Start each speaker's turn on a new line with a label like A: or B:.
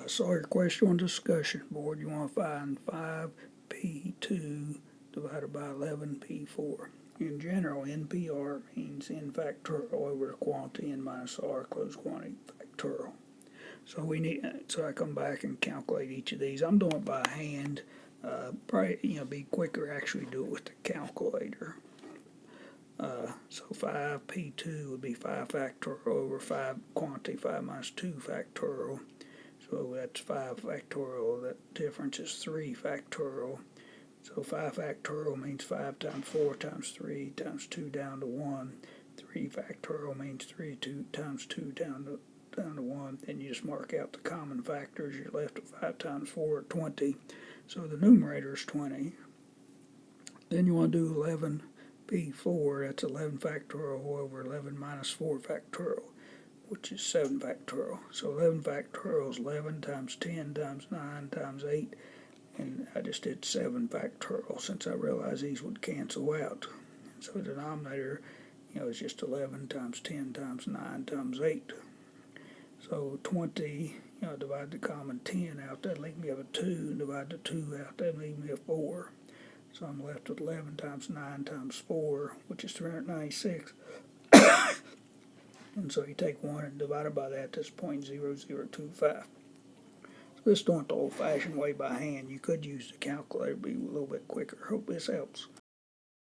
A: So your question on discussion board, you want to find 5p2 divided by 11p4. In general, NPR means n factorial over the quantity n minus r closed quantity factorial. So I come back and calculate each of these. I'm doing it by hand. Probably be quicker actually do it with the calculator. So 5p2 would be 5 factorial over 5 quantity 5 minus 2 factorial. So that's 5 factorial. That difference is 3 factorial. So 5 factorial means 5 times 4 times 3 times 2 down to 1. 3 factorial means 3 times 2 down to 1. Then you just mark out the common factors. You're left with 5 times 4, 20. So the numerator is 20. Then you want to do 11p4. That's 11 factorial over 11 minus 4 factorial, which is 7 factorial. So 11 factorial is 11 times 10 times 9 times 8, and I just did 7 factorial since I realized these would cancel out. So the denominator, is just 11 times 10 times 9 times 8. So 20, divide the common 10 out, that'd leave me with a 2, and divide the 2 out, that'd leave me a 4. So I'm left with 11 times 9 times 4, which is 396. And so you take 1 and divide it by that, that's 0.0025. So this is doing it the old-fashioned way by hand. You could use the calculator, be a little bit quicker. Hope this helps.